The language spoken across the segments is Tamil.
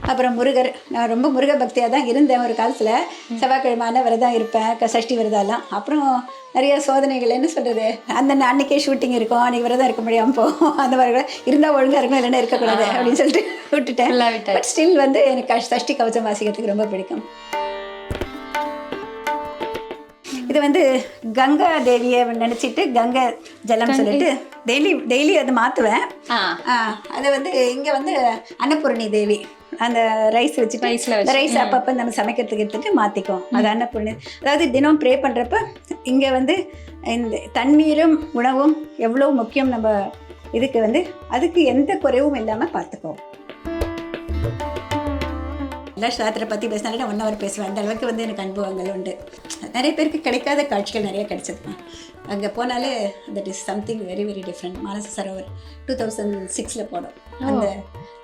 அப்புறம் முருகர். நான் ரொம்ப முருக பக்தியாக தான் இருந்தேன் ஒரு காலத்தில். செவ்வாய்க்கிழமான விரதம் இருப்பேன், சஷ்டி விரதம்லாம். அப்புறம் நிறைய சோதனைகள், என்ன சொல்கிறது, அன்றைக்கே ஷூட்டிங் இருக்கும், அன்றைக்கி விரதம் இருக்க முடியாமல் போகும். அந்த மாதிரி கூட இருந்தால் ஒழுங்காக இருக்கணும், இல்லைன்னா இருக்கக்கூடாது அப்படின்னு சொல்லிட்டு விட்டுட்டேன். பட் ஸ்டில் வந்து எனக்கு சஷ்டி கவசம் வாசிக்கிறதுக்கு ரொம்ப பிடிக்கும். இது வந்து கங்கா தேவியை நினச்சிட்டு கங்கை ஜலம் சொல்லிட்டு டெய்லி அதை மாற்றுவேன். அதை வந்து இங்கே வந்து அன்னபூர்ணி தேவி, அந்த ரைஸ் வச்சுட்டு ரைஸ் அப்பப்போ நம்ம சமைக்கிறதுக்கு எடுத்துகிட்டு மாற்றிக்கும். அது அன்னபூர்ணி. அதாவது தினம் ப்ரே பண்ணுறப்ப இங்கே வந்து இந்த தண்ணீரும் உணவும் எவ்வளோ முக்கியம் நம்ம இதுக்கு வந்து, அதுக்கு எந்த குறைவும் இல்லாமல் பார்த்துக்கோம். எல்லா சாஸ்திரை பற்றி பேசினாலே 1 hour பேசுவேன். அந்த அளவுக்கு வந்து எனக்கு அனுபவங்கள் உண்டு. நிறைய பேருக்கு கிடைக்காத காட்சிகள் நிறைய கிடைச்சதுமா. அங்கே போனாலே that is something very very different. மானச சரோவர் 2006 போனோம். அந்த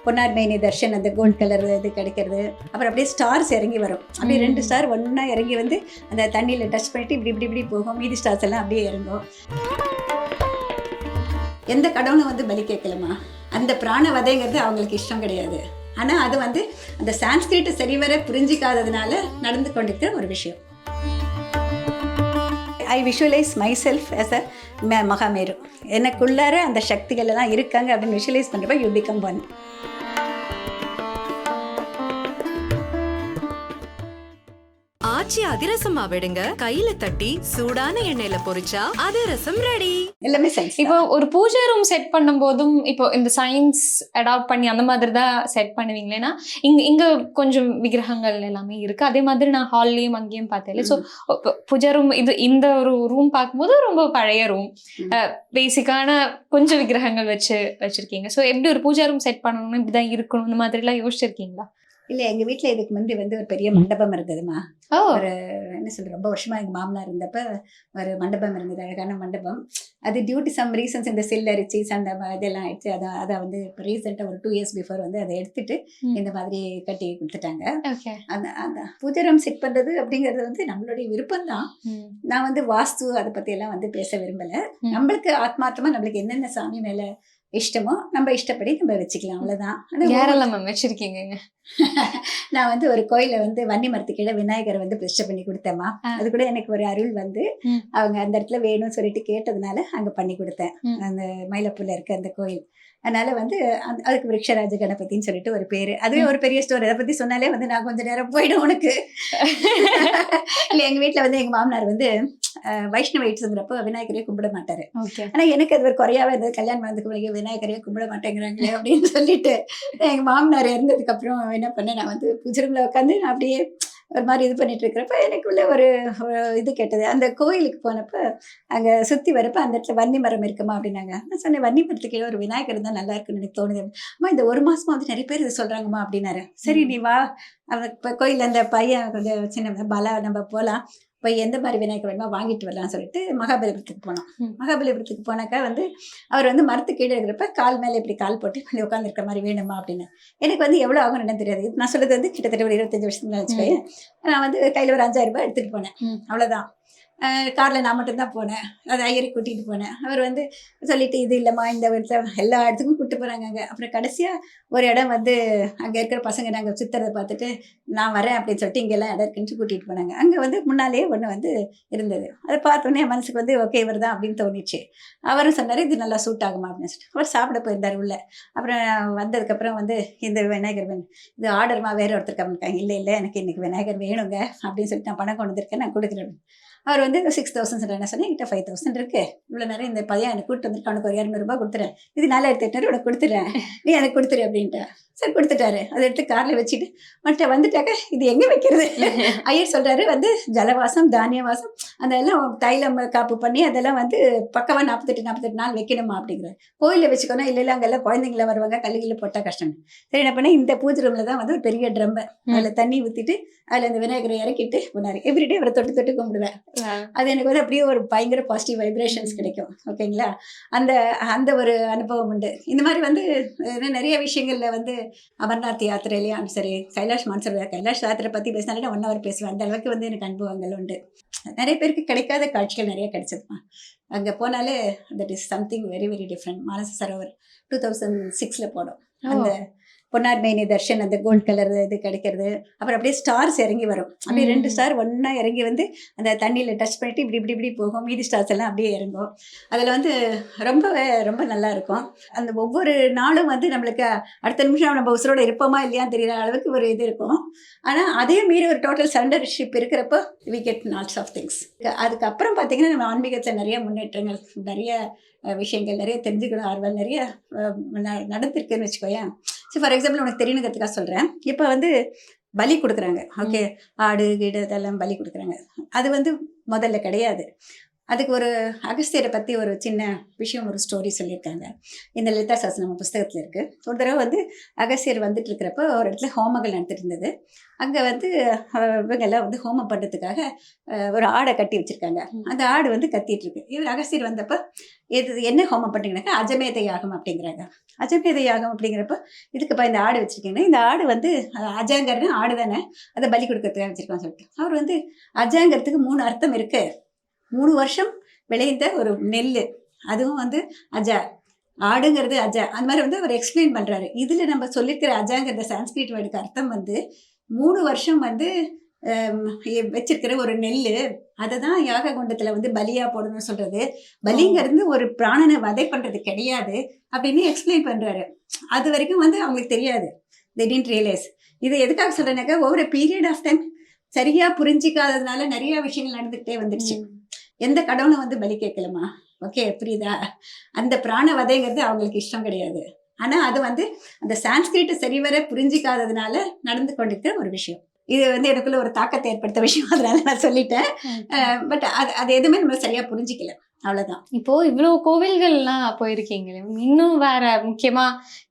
பொன்னார் மேனி தர்ஷன், அந்த கோல்ட் கலர் இது கிடைக்கிறது. அப்புறம் அப்படியே ஸ்டார்ஸ் இறங்கி வரும். அப்படியே 2 ஸ்டார் ஒன்றா இறங்கி வந்து அந்த தண்ணியில் டச் பண்ணிட்டு இப்படி போகும். மீதி ஸ்டார்ஸ் எல்லாம் அப்படியே இறங்கும். எந்த கடவுளும் வந்து பலி கேட்கலமா. அந்த பிராண வதைங்கிறது அவங்களுக்கு இஷ்டம் கிடையாது. ஆனால் அது வந்து அந்த சான்ஸ்கிரிட்டை சரிவர புரிஞ்சிக்காததுனால நடந்து கொண்டிருக்கிற ஒரு விஷயம். I visualize myself as a Mahameru. எனக்குள்ளார அந்த சக்திகள் எல்லாம் இருக்காங்க அப்படின்னு விஷுவலைஸ் பண்ணுறப்ப யூ பிகம் ஒன். ஆச்சி அதிரசமா விடுங்க, கையில தட்டி சூடான எண்ணெயில பொரிச்சா அதிரசம் ரெடி. எல்லாமே சயின்ஸ். இப்போ ஒரு பூஜை ரூம் செட் பண்ணும் போதும் இப்போ இந்த சயின்ஸ் அடாப்ட் பண்ணி அந்த மாதிரி தான் செட் பண்ணுவீங்களேன்னா, இங்க கொஞ்சம் விக்கிரகங்கள் எல்லாமே இருக்கு. அதே மாதிரி நான் ஹால்லையும் அங்கேயும் பார்த்தேன். ஸோ பூஜை ரூம் இந்த ஒரு ரூம் பார்க்கும்போது ரொம்ப பழைய ரூம், பேசிக்கான கொஞ்சம் விக்கிரகங்கள் வச்சிருக்கீங்க. ஸோ எப்படி ஒரு பூஜை ரூம் செட் பண்ணணும்னு இப்படிதான் இருக்கணும், இந்த மாதிரி எல்லாம் யோசிச்சிருக்கீங்களா? இல்லை, எங்கள் வீட்டில் இதுக்கு முந்தி வந்து ஒரு பெரிய மண்டபம் இருந்ததுமா. ஒரு என்ன சொல்கிறது, ரொம்ப வருஷமாக எங்கள் மாமனார் இருந்தப்போ ஒரு மண்டபம் இருந்தது, அழகான மண்டபம். அது டியூ டு சம் ரீசன்ஸ் இந்த சில்லரிச்சிஸ் அந்த இதெல்லாம் ஆயிடுச்சு. அதை வந்து இப்போ ரீசெண்டாக ஒரு 2 years பிஃபோர் வந்து அதை எடுத்துட்டு இந்த மாதிரி கட்டி கொடுத்துட்டாங்க. அந்த பூஜை ரூம் செட் பண்ணுறது அப்படிங்கிறது வந்து நம்மளுடைய விருப்பம் தான். நான் வந்து வாஸ்து அதை பற்றியெல்லாம் வந்து பேச விரும்பலை. நம்மளுக்கு ஆத்மார்த்தமாக நம்மளுக்கு என்னென்ன சாமி மேலே இஷ்டமோ நம்ம இஷ்டப்படி நம்ம வச்சுக்கலாம், அவ்வளோதான். யாரெல்லாம் மேம் வச்சிருக்கீங்க? நான் வந்து ஒரு கோயிலை வந்து வன்னி மரத்துக்கீழே விநாயகரை வந்து பிரதிஷ்டை பண்ணி கொடுத்தேம்மா. அது கூட எனக்கு ஒரு அருள் வந்து அவங்க அந்த இடத்துல வேணும்னு சொல்லிட்டு கேட்டதுனால அங்கே பண்ணி கொடுத்தேன். அந்த மயிலப்பூர்ல இருக்க அந்த கோயில். அதனால வந்து அதுக்கு விருட்சராஜ கணபதினு சொல்லிட்டு ஒரு பேரு. அதுவே ஒரு பெரிய ஸ்டோரி. அதை பத்தி சொன்னாலே வந்து நான் கொஞ்சம் நேரம் போயிடும் உனக்கு. இல்லை, எங்க வீட்டுல வந்து எங்க மாமனார் வந்து வைஷ்ணவைட்ஸுங்கிறப்போ விநாயகரையே கும்பிட மாட்டாரு. ஆனா எனக்கு அது ஒரு குறையாவே இருந்தது. கல்யாணம் பண்ணதுக்கு விநாயகரையே கும்பிட மாட்டேங்கிறாங்களே அப்படின்னு சொல்லிட்டு எங்க மாமனார் இருந்ததுக்கு அப்புறம் என்ன பண்ணேன், நான் வந்து பூஜை ரூம்ல உட்காந்து நான் அப்படியே ஒரு மாதிரி இது பண்ணிட்டு இருக்கிறப்ப எனக்குள்ள ஒரு இது கேட்டது. அந்த கோயிலுக்கு போனப்ப அங்கே சுற்றி வரப்ப அந்த இடத்துல வன்னி மரம் இருக்குமா அப்படின்னாங்க. நான் சொன்னேன், வன்னி மரத்துக்கு ஒரு விநாயகர் இருந்தால் நல்லா இருக்குன்னு எனக்கு தோணுது. அம்மா இந்த 1 மாசமா வந்து நிறைய பேர் இது சொல்கிறாங்கம்மா அப்படின்னாரு. சரி நீ வா, இப்போ கோயில் அந்த பையன் கொஞ்சம் சின்ன பாலா நம்ம போகலாம், போய் எந்த மாதிரி விநாயகர் வேணுமா வாங்கிட்டு வரலாம்னு சொல்லிட்டு மகாபலிபுரத்துக்கு போனோம். மகாபலிபுரத்துக்கு போனாக்கா வந்து அவர் வந்து மரத்து கீழே இருக்கிறப்ப கால் மேலே இப்படி கால் போட்டு இப்படி உட்காந்துருக்கிற மாதிரி வேணுமா அப்படின்னு. எனக்கு வந்து எவ்வளோ ஆகும் என்ன தெரியாது. நான் சொல்கிறது வந்து கிட்டத்தட்ட ஒரு 25 வருஷத்துக்கு வச்சுக்கோங்க. நான் வந்து கையில் ஒரு 5000 ரூபாய் எடுத்துகிட்டு போனேன், அவ்வளோதான். காரில் நான் மட்டும்தான் போனேன். அது ஐயரை கூட்டிகிட்டு போனேன். அவர் வந்து சொல்லிட்டு இது இல்லைம்மா இந்த இடத்துல எல்லா இடத்துக்கும் கூப்பிட்டு போகிறாங்க அங்கே. அப்புறம் கடைசியாக ஒரு இடம் வந்து அங்கே இருக்கிற பசங்க நாங்கள் சுற்றுறதை பார்த்துட்டு நான் வரேன் அப்படின்னு சொல்லிட்டு இங்கெல்லாம் இடம் இருக்குன்னு கூட்டிகிட்டு போனாங்க. அங்கே வந்து முன்னாலேயே ஒன்று வந்து இருந்தது. அதை பார்த்தோன்னே என் மனசுக்கு வந்து ஓகே இவர் தான் அப்படின்னு தோணிச்சு. அவரும் சொன்னார் இது நல்லா சூட் ஆகுமா அப்படின்னு சொல்லிட்டு. அவர் சாப்பிட போயிருந்தார் உள்ள. அப்புறம் வந்ததுக்கப்புறம் வந்து இந்த விநாயகர் வேணும், இது ஆர்டர்மா வேறு ஒருத்தர் கம்மிட்டாங்க. இல்லை எனக்கு இன்றைக்கி விநாயகர் வேணுங்க அப்படின்னு சொல்லிட்டு நான் பணம் கொண்டு வந்திருக்கேன், நான் கொடுக்குறேன். அவர் வந்து 6000 சொல்கிறேன். என்ன சொன்னேன், என்கிட்ட 5000 இருக்குது, இவ்வளோ நேரம் இந்த பையன் எனக்கு கூப்பிட்டு வந்துட்டு அவனுக்கு ஒரு 200 ரூபாய் கொடுத்துறேன், இது 4800 உனக்கு கொடுத்துட்றேன், நீ எனக்கு கொடுத்துரு அப்படின்ட்டு. சரி கொடுத்துட்டாரு. அதை எடுத்து காரில் வச்சுட்டு வந்துட்டாக்க இது எங்கே வைக்கிறது? ஐயர் சொல்கிறாரு வந்து ஜலவாசம் தானியவாசம் அந்த எல்லாம் தைலம் காப்பு பண்ணி அதெல்லாம் வந்து பக்கமாக 48 நாள் வைக்கணுமா அப்படிங்கிற. கோயிலில் வச்சுக்கணும், இல்லை அங்கெல்லாம் குழந்தைங்கள வருவாங்க, கல்லுகளில் போட்டால் கஷ்டம். சரி என்ன பண்ணேன், இந்த பூஜை ரூமில் தான் வந்து ஒரு பெரிய ட்ரம்பை அதில் தண்ணி ஊற்றிட்டு அதில் அந்த விநாயகரை இறக்கிட்டு போனார். எவ்ரிடே அவரை தொட்டு கும்பிடுவேன். அது எனக்கு வந்து அப்படியே ஒரு பயங்கர பாசிட்டிவ் வைப்ரேஷன்ஸ் கிடைக்கும். ஓகேங்களா? அந்த அந்த ஒரு அனுபவம் உண்டு. இந்த மாதிரி வந்து நிறைய விஷயங்களில் வந்து அமர்நாத் யாத்திரையிலையும் சரி, கைலாஷ் மான்சரோவர் கைலாஷ் யாத்திரை பற்றி பேசினாலே 1 hour பேசுவேன். அந்த அளவுக்கு வந்து எனக்கு அனுபவங்கள் உண்டு. நிறைய பேருக்கு கிடைக்காத காட்சிகள் நிறைய கிடைச்சதுமா. அங்கே போனாலே that is something very very different. மானச சரோவர் 2006 போனோம். அந்த பொன்னார் மேனி தர்ஷன் அந்த கோல்ட் கலர் இது கிடைக்கிறது. அப்புறம் அப்படியே ஸ்டார்ஸ் இறங்கி வரும். அப்படியே 2 ஸ்டார் ஒன்றா இறங்கி வந்து அந்த தண்ணியில் டச் பண்ணிட்டு இப்படி இப்படி இப்படி போகும். மீதி ஸ்டார்ஸ் எல்லாம் அப்படியே இறங்கும். அதில் வந்து ரொம்ப நல்லா இருக்கும். அந்த ஒவ்வொரு நாளும் வந்து நம்மளுக்கு அடுத்த நிமிஷம் நம்ம உசுரோட இருப்போமா இல்லையான்னு தெரியற அளவுக்கு ஒரு இது இருக்கும். ஆனால் அதே மீறி ஒரு டோட்டல் சரண்டர்ஷிப் இருக்கிறப்போ we get lots of things. அதுக்கப்புறம் பார்த்தீங்கன்னா நம்ம ஆன்மீகத்தில் நிறைய முன்னேற்றங்கள், நிறைய விஷயங்கள், நிறைய தெரிஞ்சுக்கணும் ஆர்வம் நிறைய நடந்திருக்குன்னு வச்சுக்கோயேன். ஸோ ஃபார் எக்ஸாம்பிள் உனக்கு தெரியணுங்கிறதுக்காக சொல்கிறேன். இப்போ வந்து பலி கொடுக்குறாங்க. ஓகே, ஆடு கீடு இதெல்லாம் பலி கொடுக்குறாங்க. அது வந்து முதல்ல கிடையாது. அதுக்கு ஒரு அகஸ்தியரை பற்றி ஒரு சின்ன விஷயம், ஒரு ஸ்டோரி சொல்லியிருக்காங்க. இந்த லலிதா சஹஸ்ரநாம புஸ்தகத்தில் இருக்குது. ஒரு தடவை வந்து அகஸ்தியர் வந்துட்டு இருக்கிறப்போ ஒரு இடத்துல ஹோமங்கள் நடத்திட்டு இருந்தது. அங்கே வந்து இவங்கெல்லாம் வந்து ஹோமம் பண்ணுறதுக்காக ஒரு ஆடை கட்டி வச்சுருக்காங்க. அந்த ஆடு வந்து கத்திட்டு இருக்கு. இவர் அகஸ்தியர் வந்தப்போ என்ன ஹோமம் பண்ணுறீங்கன்னாக்கா அஜமேத யாகம் அப்படிங்கிறாங்க. அஜமேத யாகம் அப்படிங்கிறப்ப இதுக்குப்பா இந்த ஆடு வச்சுருக்கீங்கன்னா, இந்த ஆடு வந்து அஜாங்கர்னு ஆடு தானே, அதை பலி கொடுக்கறதுக்காக வச்சுருக்கான்னு சொல்லிட்டு அவர் வந்து அஜாங்கிறதுக்கு 3 அர்த்தம் இருக்குது. 3 வருஷம் விளைந்த ஒரு நெல், அதுவும் வந்து அஜா, ஆடுங்கிறது அஜா. அந்த மாதிரி வந்து அவர் எக்ஸ்பிளைன் பண்ணுறாரு. இதில் நம்ம சொல்லியிருக்கிற அஜாங்கிறத சான்ஸ்கிரிட் வேர்டுக்கு அர்த்தம் வந்து 3 வருஷம் வந்து வச்சிருக்கிற ஒரு நெல், அதை தான் யாக குண்டத்தில் வந்து பலியாக போடணும்னு சொல்கிறது. பலிங்கிறது ஒரு பிராணனை வதை பண்ணுறது கிடையாது அப்படின்னு எக்ஸ்பிளைன் பண்ணுறாரு. அது வரைக்கும் வந்து அவங்களுக்கு தெரியாது. they didn't realize. இது எதுக்காக சொல்கிறேன்னாக்கா ஒவ்வொரு பீரியட் ஆஃப் டைம் சரியாக புரிஞ்சிக்காததுனால நிறைய விஷயங்கள் நடந்துக்கிட்டே வந்துடுச்சு. எந்த கடவுளும் வந்து பலி கேட்கலமா, ஓகே புரியுதா? அந்த பிராண வதைங்கிறது அவங்களுக்கு இஷ்டம் கிடையாது. ஆனால் அது வந்து அந்த சான்ஸ்கிரிட்டை சரிவர புரிஞ்சிக்காததுனால நடந்து கொண்டிருக்கிற ஒரு விஷயம். இது வந்து எனக்குள்ள ஒரு தாக்கத்தை ஏற்படுத்த விஷயம், அதனால நான் சொல்லிட்டேன். பட் அது எதுவுமே நம்ம சரியா புரிஞ்சிக்கல, அவ்வளவுதான். இப்போ இவ்வளவு கோவில்கள்லாம் போயிருக்கீங்களே, இன்னும் வேற முக்கியமா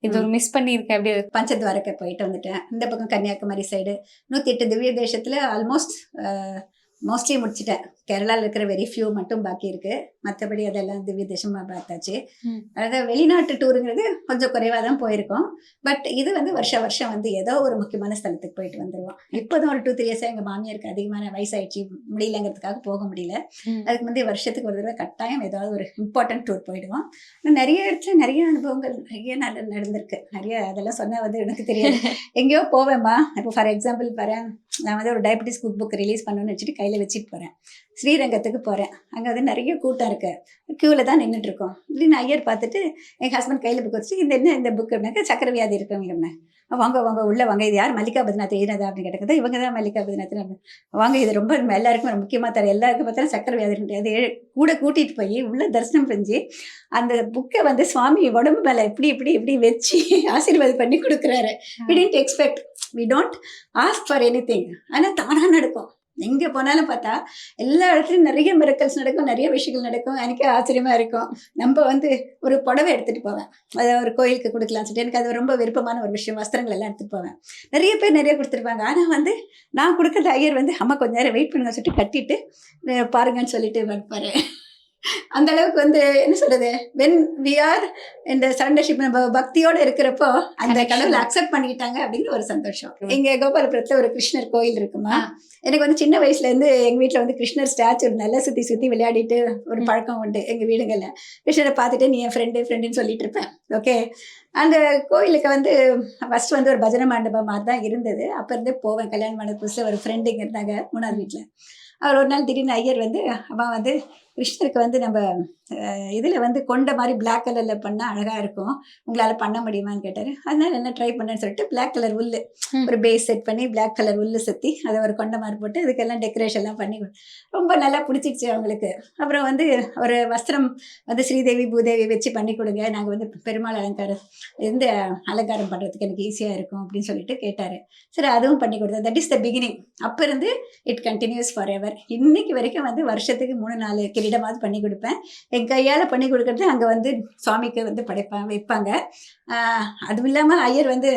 இது ஒரு மிஸ் பண்ணியிருக்கேன் அப்படி? பஞ்சத்வாரக்கை போயிட்டு வந்துட்டேன். இந்த பக்கம் கன்னியாகுமரி சைடு 108 திவ்ய தேசத்துல ஆல்மோஸ்ட் மோஸ்ட்லி முடிச்சிட்டேன். கேரளாவில் இருக்கிற வெரி ஃபியூ மட்டும் பாக்கி இருக்கு. மற்றபடி அதெல்லாம் திவ்ய தேசமாக பார்த்தாச்சு. அதாவது வெளிநாட்டு டூருங்கிறது கொஞ்சம் குறைவாக தான் போயிருக்கோம். பட் இது வந்து வருஷம் வந்து ஏதோ ஒரு முக்கியமான ஸ்தலத்துக்கு போயிட்டு வந்துடுவோம். இப்போதான் ஒரு 2-3 இயர்ஸாக எங்கள் மாமியாருக்கு அதிகமான வயசாயிடுச்சு, முடியலங்கிறதுக்காக போக முடியல. அதுக்கு முந்தைய வருஷத்துக்கு ஒரு தடவை கட்டாயம் ஏதாவது ஒரு இம்பார்ட்டன்ட் டூர் போயிடுவோம். நிறைய இடத்துல நிறைய அனுபவங்கள் நிறைய நடந்திருக்கு. நிறைய அதெல்லாம் சொன்னால் வந்து எனக்கு தெரியாது. எங்கேயோ போவேம்மா. இப்போ ஃபார் எக்ஸாம்பிள் பாரு, நான் வந்து ஒரு டயபெட்டிஸ் குக் புக் ரிலீஸ் பண்ணணும்னு வச்சுட்டு கையில் வச்சுட்டு போகிறேன். ஸ்ரீரங்கத்துக்கு போகிறேன். அங்கே வந்து நிறைய கூட்டம் இருக்கு. க்யூவில் தான் நின்றுட்டு இருக்கோம். இப்படின்னு ஐயர் பார்த்துட்டு எங்கள் ஹஸ்பண்ட் கையில் புக் வச்சு, இந்த புக் அப்படின்னாக்கா சக்கரை வியாதி இருக்கவங்க வாங்க உள்ளே வாங்க, இது யார் மல்லிகா பத்ரிநாத் எழுதினதா அப்படின்னு கேட்டது. இவங்க தான் மல்லிகா பத்ரிநாத். வாங்க, இது ரொம்ப எல்லாருக்கும் முக்கியமாக தர, எல்லாருக்கும் பார்த்தா சக்கரை வியாதி அது கூட கூட்டிகிட்டு போய் உள்ளே தரிசனம் செஞ்சு அந்த புக்கை வந்து சுவாமி உடம்பு மேலே இப்படி வச்சு ஆசீர்வாதம் பண்ணி கொடுக்குறாரு. we didn't expect, we don't ask for anything. ஆனால் தானாக நடக்கும். எங்கே போனாலும் பார்த்தா எல்லா இடத்துலையும் நிறைய மிரக்கல்ஸ் நடக்கும், நிறைய விஷயங்கள் நடக்கும். எனக்கே ஆச்சரியமாக இருக்கும். நம்ம வந்து ஒரு புடவை எடுத்துகிட்டு போவேன், அதை ஒரு கோயிலுக்கு கொடுக்கலாம்னு சொல்லிட்டு எனக்கு அது ரொம்ப விருப்பமான ஒரு விஷயம். வஸ்திரங்கள் எல்லாம் எடுத்துகிட்டு போவேன். நிறைய பேர் நிறைய கொடுத்துருப்பாங்க. ஆனால் வந்து நான் கொடுக்குறது ஐயர் வந்து அம்மா கொஞ்சம் நேரம் வெயிட் பண்ணுங்க சொல்லிட்டு கட்டிட்டு பாருங்கன்னு சொல்லிட்டு வைப்பாரு. அந்த அளவுக்கு வந்து என்ன சொல்றது, வென் வி ஆர் இந்த சரண்டர்ஷிப், நம்ம பக்தியோட இருக்கிறப்போ அந்த கடவுளை அக்செப்ட் பண்ணிக்கிட்டாங்க அப்படிங்கிற ஒரு சந்தோஷம். இங்க கோபாலபுரத்துல ஒரு கிருஷ்ணர் கோயில் இருக்குமா. எனக்கு வந்து சின்ன வயசுல இருந்து எங்க வீட்டுல வந்து கிருஷ்ணர் ஸ்டாச்சு நல்லா சுத்தி விளையாடிட்டு ஒரு பழக்கம் உண்டு. எங்க வீடுகள்ல கிருஷ்ணரை பார்த்துட்டு நீ என் ஃப்ரெண்டுன்னு சொல்லிட்டு இருப்பேன். ஓகே, அந்த கோயிலுக்கு வந்து ஃபர்ஸ்ட் வந்து ஒரு பஜனை மண்டபம் மாதிரி தான் இருந்தது. அப்ப இருந்தே போவேன். கல்யாணம் பண்ண புதுசுல ஒரு ஃப்ரெண்டுங்க இருந்தாங்க 3வது வீட்டுல. அவர் ஒரு நாள் திடீர்னு ஐயர் வந்து அம்மா வந்து கிருஷ்ணருக்கு வந்து நம்ம இதில் வந்து கொண்ட மாதிரி பிளாக் கலரில் பண்ணால் அழகாக இருக்கும், உங்களால் பண்ண முடியுமான்னு கேட்டார். அதனால என்ன ட்ரை பண்ணேன்னு சொல்லிட்டு பிளாக் கலர் உள்ளு ஒரு பேஸ் செட் பண்ணி பிளாக் கலர் உள்ளு சுற்றி அதை ஒரு கொண்ட மாதிரி போட்டு அதுக்கெல்லாம் டெக்கரேஷன்லாம் பண்ணி ரொம்ப நல்லா பிடிச்சிடுச்சு அவங்களுக்கு. அப்புறம் வந்து ஒரு வஸ்திரம் வந்து ஸ்ரீதேவி பூதேவி வச்சு பண்ணி கொடுங்க, நாங்கள் வந்து பெருமாள் அலங்காரம் பண்ணுறதுக்கு எனக்கு ஈஸியாக இருக்கும் அப்படின்னு சொல்லிட்டு கேட்டார். சரி, அதுவும் பண்ணி கொடுத்தேன். That is the beginning. அப்போ இருந்து இட் கண்டினியூஸ் ஃபார் எவர். இன்னைக்கு வரைக்கும் வந்து வருஷத்துக்கு 3-4 கிரீடமாவது பண்ணி கொடுப்பேன். என் கையால் பண்ணி கொடுக்கறது அங்கே வந்து சுவாமிக்கு வந்து வைப்பாங்க. அதுவும் இல்லாமல் ஐயர் வந்து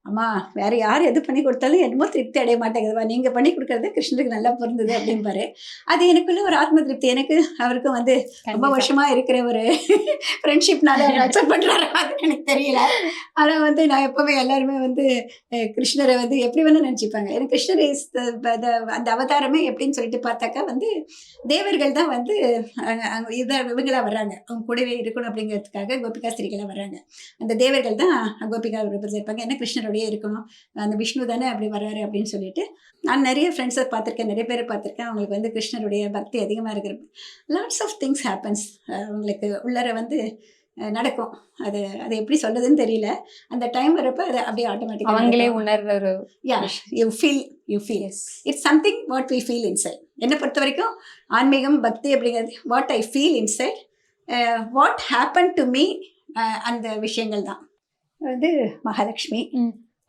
அம்மா வேற யார் எது பண்ணி கொடுத்தாலும் என்னமோ திருப்தி அடைய மாட்டேங்குதுவா, நீங்கள் பண்ணி கொடுக்கறது கிருஷ்ணருக்கு நல்லா பொருந்தது அப்படிம்பாரு. அது எனக்குள்ள ஒரு ஆத்ம திருப்தி. எனக்கு அவருக்கும் வந்து ரொம்ப வருஷமா இருக்கிற ஒரு ஃப்ரெண்ட்ஷிப்னால அக்செப்ட் பண்ணுறாரு அது எனக்கு தெரியல. ஆனால் வந்து நான் எப்பவுமே எல்லாருமே வந்து கிருஷ்ணரை வந்து எப்படி வேணால் நினச்சிப்பாங்க. எனக்கு கிருஷ்ணர் அந்த அவதாரமே எப்படின்னு சொல்லிட்டு பார்த்தாக்கா வந்து தேவர்கள் தான் வந்து இவங்களா வர்றாங்க, அவங்க கூடவே இருக்கணும் அப்படிங்கிறதுக்காக கோபிகா ஸ்திரீகளாக வர்றாங்க. அந்த தேவர்கள் தான் கோபிகா ரெப்ரசென்ட் இருப்பாங்க. ஏன்னா கிருஷ்ணரோட அப்படியே இருக்கணும், அந்த விஷ்ணு தானே அப்படி வர்றாரு அப்படின்னு சொல்லிட்டு நான் நிறைய ஃப்ரெண்ட்ஸை பார்த்துருக்கேன், நிறைய பேரை பார்த்துருக்கேன். அவங்களுக்கு வந்து கிருஷ்ணருடைய பக்தி அதிகமாக இருக்கிற லாட்ஸ் ஆஃப் திங்ஸ் ஹேப்பன்ஸ். அவங்களுக்கு உள்ளர வந்து நடக்கும். அது அது எப்படி சொல்றதுன்னு தெரியல. அந்த டைம் வரப்ப அது அப்படியே ஆட்டோமேட்டிக்காக அவங்களே உணர்ற ஒரு you feel it's something what we feel inside. என்னை பொறுத்த வரைக்கும் ஆன்மீகம் பக்தி அப்படிங்கிறது what I feel inside, what happen to me, அந்த விஷயங்கள் தான். வந்து மகாலட்சுமி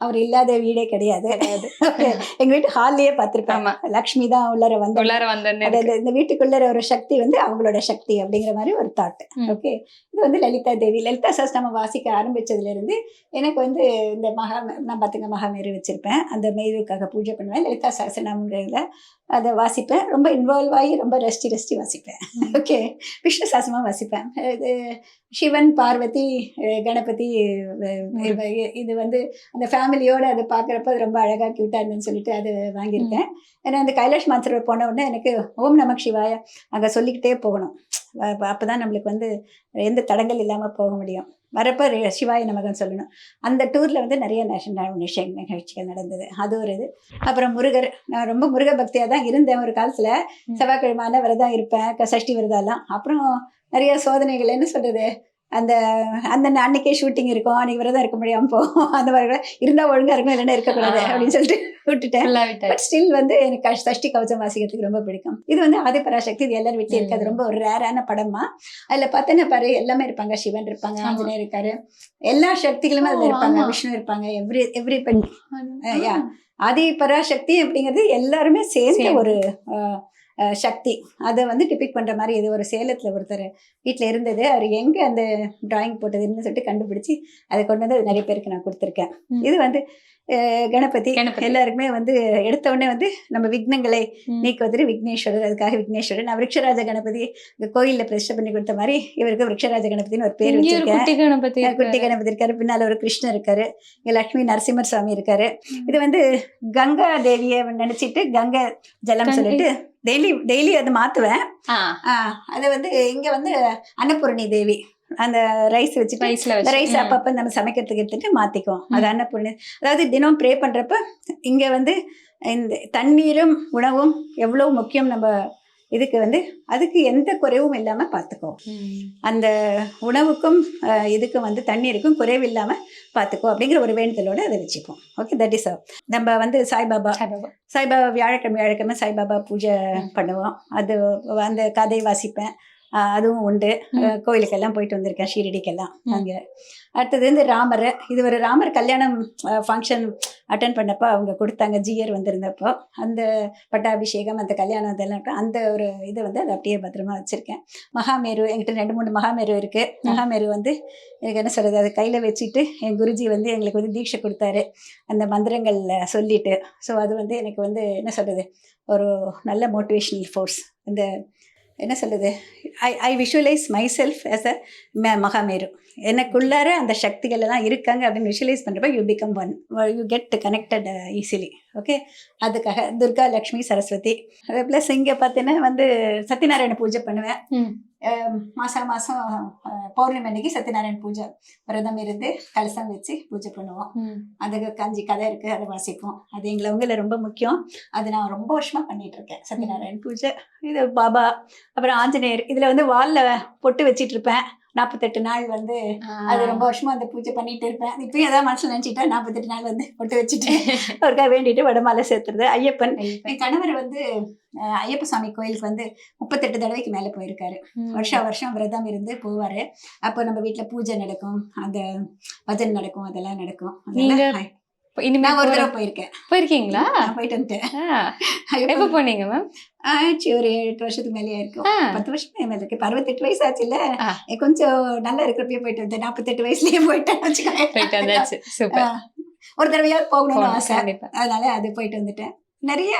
அவர் இல்லாத வீடே கிடையாது. எங்க வீட்டு ஹால்லயே பார்த்திருப்பாங்க, லக்ஷ்மி தான் உள்ளர வந்து இந்த வீட்டுக்குள்ள ஒரு சக்தி வந்து அவங்களோட சக்தி அப்படிங்கிற மாதிரி ஒரு தாட். ஓகே, இது வந்து லலிதா தேவி. லலிதா சஹஸ்ரநாமம் வாசிக்க ஆரம்பிச்சதுல இருந்து எனக்கு வந்து இந்த நான் பார்த்துங்க மகாமேரு வச்சிருப்பேன், அந்த மேருக்காக பூஜை பண்ணுவேன். லலிதா சஹஸ்ரநாமம்ல அதை வாசிப்பேன், ரொம்ப இன்வால்வ் ஆகி ரொம்ப ரசிச்சு வாசிப்பேன். ஓகே, விஷ்ணு சாஸ்திரமாக வாசிப்பேன். இது சிவன் பார்வதி கணபதி இது வந்து அந்த ஃபேமிலியோட அதை பார்க்குறப்ப அது ரொம்ப அழகாக க்யூட்டாக இருந்துன்னு சொல்லிட்டு அது வாங்கியிருக்கேன். ஏன்னா அந்த கைலாஷ் மான்சரோவர் போன உடனே எனக்கு ஓம் நமக் சிவாய அங்கே சொல்லிக்கிட்டே போகணும். அப்போ தான் நம்மளுக்கு வந்து எந்த தடங்கள் இல்லாமல் போக முடியும். வரப்போ சிவாய நமகன் சொல்லணும். அந்த டூரில் வந்து நிறைய நிகழ்ச்சிகள் நடந்தது, அது ஒரு இது. அப்புறம் முருகர், நான் ரொம்ப முருக பக்தியாக தான் இருந்தேன் ஒரு காலத்தில். செவ்வாய்க்கிழமான விரதம் இருப்பேன், சஷ்டி விரதம்லாம். அப்புறம் நிறைய சோதனைகள், என்ன சொல்கிறது, அந்த அந்த அன்னைக்கே ஷூட்டிங் இருக்கும், அன்னைக்கு விரதம் இருக்க முடியாமல் போகும். அந்த மாதிரி இருந்தால் ஒழுங்காக இருக்கணும், இல்லைன்னா இருக்கக்கூடாது அப்படின்னு சொல்லிட்டு விட்டுட்டேன். பட் ஸ்டில் வந்து எனக்கு சஷ்டி கவசம் வாசிக்கிறதுக்கு ரொம்ப பிடிக்கும். இது வந்து ஆதிபராசக்தி, இது எல்லாரும் வீட்டில் இருக்காது, ரொம்ப ஒரு ரேரான படமா. அதில் பார்த்தேன்னா பாரு, எல்லாமே இருப்பாங்க, சிவன் இருப்பாங்க, ஆஞ்சநேயர் இருக்காரு, எல்லா சக்திகளுமே அதில் இருப்பாங்க, விஷ்ணு இருப்பாங்க, எவ்ரி பெண். ஆதிபராசக்தி அப்படிங்கிறது எல்லாருமே சேர்ந்த ஒரு சக்தி. அதை வந்து டிபிக் பண்ணுற மாதிரி இது ஒரு சேலத்தில் ஒருத்தர் வீட்டில் இருந்தது. அவர் எங்கே அந்த டிராயிங் போட்டதுன்னு சொல்லிட்டு கண்டுபிடிச்சி அதை கொண்டு வந்து நிறைய பேருக்கு நான் கொடுத்துருக்கேன். இது வந்து கணபதி எல்லாருக்குமே வந்து எடுத்த உடனே வந்து நம்ம விக்னங்களை நீக்குவதற்கு விக்னேஸ்வரர், அதுக்காக விக்னேஸ்வரர். நான் விருட்சராஜ கணபதி கோயிலில் பிரதிஷ்டை பண்ணி கொடுத்த மாதிரி இவருக்கு விருட்சராஜ கணபதினு ஒரு பேர் வச்சிருக்கேன். குட்டி கணபதி இருக்காரு, பின்னால் ஒரு கிருஷ்ணர் இருக்காரு, இங்கே லட்சுமி நரசிம்மர் சுவாமி இருக்காரு. இது வந்து கங்கா தேவியை நினைச்சிட்டு கங்கை ஜலம் சொல்லிட்டு டெய்லி அதை மாத்துவேன். அது வந்து இங்க வந்து அன்னபூரணி தேவி, அந்த ரைஸ் வச்சுட்டு ரைஸ் அப்பப்ப நம்ம சமைக்கிறதுக்கு எடுத்துட்டு மாத்திக்குவோம். அது அன்னபூரணி. அதாவது தினம் ப்ரே பண்றப்ப இங்க வந்து இந்த தண்ணீரும் உணவும் எவ்வளவு முக்கியம், நம்ம இதுக்கு வந்து அதுக்கு எந்த குறைவும் இல்லாம பார்த்துக்கோ. அந்த உணவுக்கும் இதுக்கும் வந்து தண்ணீருக்கும் குறைவு இல்லாம பார்த்துக்கோ அப்படிங்கிற ஒரு வேண்டுதலோட அதை வச்சுப்போம். ஓகே, தட் இஸ் நம்ம வந்து சாய்பாபா வியாழக்கிழமை சாய்பாபா பூஜை பண்ணுவோம். அது அந்த கதை வாசிப்பேன், அதுவும் உண்டு. கோயிலுக்கெல்லாம் போயிட்டு வந்திருக்கேன், ஷீரடிக்கெல்லாம். அங்கே அடுத்தது வந்து ராமர். இது ஒரு ராமர் கல்யாணம் ஃபங்க்ஷன் அட்டன் பண்ணப்போ அவங்க கொடுத்தாங்க, ஜியர் வந்திருந்தப்போ. அந்த பட்டாபிஷேகம், அந்த கல்யாணம், அதெல்லாம் அந்த ஒரு இதை வந்து அதை அப்படியே பத்திரமா வச்சுருக்கேன். மகாமேரு என்கிட்ட 2-3 மகாமேரு இருக்குது. மகாமேரு வந்து எனக்கு என்ன சொல்கிறது, அதை கையில் வச்சுட்டு என் குருஜி வந்து எங்களுக்கு வந்து தீட்சை கொடுத்தாரு அந்த மந்திரங்கள் சொல்லிட்டு. ஸோ அது வந்து எனக்கு வந்து என்ன சொல்கிறது, ஒரு நல்ல மோட்டிவேஷ்னல் ஃபோர்ஸ். இந்த என்ன சொல்கிறது, I visualize myself as a Mahameru. எனக்குள்ளார அந்த சக்திகள் எல்லாம் இருக்காங்க அப்படின்னு விஷுவலைஸ் பண்ணுறப்ப you become one, you get connected easily. Okay, அதுக்காக துர்கா, லக்ஷ்மி, சரஸ்வதி. ப்ளஸ் இங்கே பார்த்தீங்கன்னா வந்து சத்யநாராயண பூஜை பண்ணுவேன். மாதம் பௌர்ணமி அன்னைக்கு சத்யநாராயண பூஜை விரதம் இருந்து கலசம் வச்சு பூஜை பண்ணுவோம். அதுக்கு கஞ்சி கதை இருக்குது, அதை வாசிப்போம். அது எங்களை அவங்கள ரொம்ப முக்கியம். அது நான் ரொம்ப வருஷமாக பண்ணிட்டு இருக்கேன், சத்யநாராயண பூஜை. இது பாபா, அப்புறம் ஆஞ்சநேயர். இதில் வந்து வாலில் பொட்டு வச்சிட்டு இருப்பேன் 48 நாள் வந்து. அது ரொம்ப வருஷமா அந்த பூஜை பண்ணிட்டு இருப்பேன். இப்பயும் ஏதாவது மனசுல நினைச்சிட்டா 48 நாள் வந்து பொட்டு வச்சுட்டு ஒருக்கா வேண்டிட்டு வடமாலை சேர்த்துறது. ஐயப்பன், என் கணவர் வந்து ஐயப்ப சுவாமி கோயிலுக்கு வந்து 38 தடவைக்கு மேலே போயிருக்காரு. வருஷம் விரதம் இருந்து போவாரு. அப்போ நம்ம வீட்டில் பூஜை நடக்கும், அந்த பஜனை நடக்கும், அதெல்லாம் நடக்கும். நான் ஒரு தடவை போயிருக்கீங்களா? போயிட்டு வந்துட்டேன். எப்போ போனீங்க மேம்? ஆச்சு ஒரு 7-8 வருஷத்துக்கு மேலேயே இருக்கும். 10 வருஷமே மேலே இருக்கு. 68 வயசு ஆச்சு இல்ல, கொஞ்சம் நல்லா இருக்கிறப்பயே போயிட்டு வந்தேன். 48 வயசுலயே போயிட்டேன். ஒரு தடவையாவது போகணும்னு ஆசை, அதனால அது போயிட்டு வந்துட்டேன். நிறைய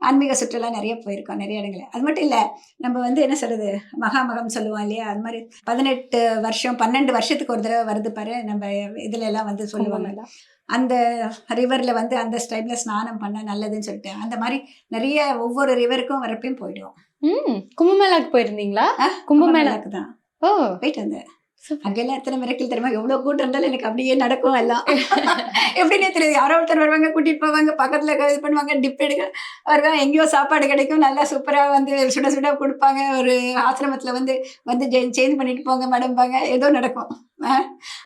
ஆன்மீக சுற்றுலா நிறைய போயிருக்கோம், நிறைய இடங்கள். அது மட்டும் இல்லை, நம்ம வந்து என்ன சொல்றது, மகாமகம் சொல்லுவோம் இல்லையா, அது மாதிரி 18 வருஷம் 12 வருஷத்துக்கு ஒரு தடவை வருது பாரு. நம்ம இதுல எல்லாம் வந்து சொல்லுவாங்க, அந்த ரிவரில் வந்து அந்த டைமில் ஸ்நானம் பண்ண நல்லதுன்னு சொல்லிட்டு, அந்த மாதிரி நிறைய ஒவ்வொரு ரிவருக்கும் வரப்பையும் போயிடுவோம். கும்பமேளாக்கு போயிருந்தீங்களா? கும்பமேளாக்கு தான் போயிட்டு வந்தேன். அங்கெல்லாம் எத்தனை மிரக்கல் தெரியுமா, எவ்வளவு கூட்டம் இருந்தாலும் எனக்கு அப்படியே நடக்கும் எல்லாம். எப்படின்னே தெரியாது, யாரோ ஒருத்தர் வருவாங்க, கூட்டிட்டு போவாங்க, பக்கத்துல இது பண்ணுவாங்க, டிப் எடுக்க வருவாங்க, எங்கேயோ சாப்பாடு கிடைக்கும், நல்லா சூப்பரா வந்து சுட சுட கொடுப்பாங்க. ஒரு ஆசிரமத்துல வந்து வந்து சேஞ்ச் பண்ணிட்டு போங்க மேடம்பாங்க, ஏதோ நடக்கும்.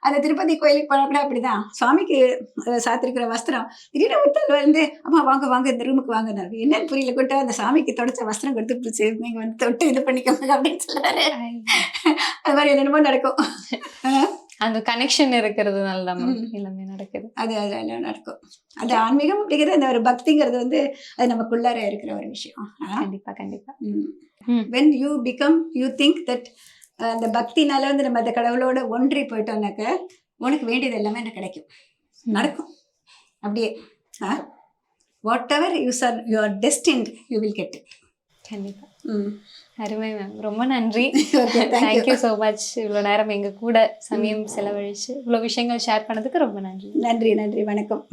அந்த திருப்பதி கோயிலுக்கு போனா கூட அப்படிதான், சுவாமிக்கு சாத்திருக்கிற வஸ்திரம் திடீர்னு ஒருத்தர் வந்து அம்மா வாங்க வாங்க இந்த ரூமுக்கு வாங்க, என்னன்னு புரியல, கூட்ட அந்த சாமிக்கு தொடச்ச வஸ்திரம் கொடுத்து நீங்க வந்து தொட்டு இது பண்ணிக்கோங்க அப்படின்னு சொல்றாரு. அது மாதிரி என்னென்னமோ நடக்கும். அந்த கனெக்ஷன் இருக்கிறதுனால தான் எல்லாமே நடக்குது. அது அதெல்லாம் நடக்கும். அது ஆன்மீகம் அப்படிங்கிறது, அந்த ஒரு பக்திங்கிறது வந்து அது நமக்குள்ளார இருக்கிற ஒரு விஷயம். கண்டிப்பா கண்டிப்பா. when you become you think that அந்த பக்தினால வந்து நம்ம அந்த கடவுளோட ஒன்றி போயிட்டோம்னாக்க உனக்கு வேண்டியது எல்லாமே எனக்கு கிடைக்கும், நடக்கும் அப்படியே. Whatever you are destined you will get it. கண்டிப்பா. அருமை மேம், ரொம்ப நன்றி. Okay, thank you. Thank you so much. இவ்வளோ நேரம் எங்க கூட சமயம் செலவழிச்சு இவ்வளோ விஷயங்கள் ஷேர் பண்ணதுக்கு ரொம்ப நன்றி. நன்றி நன்றி, வணக்கம்.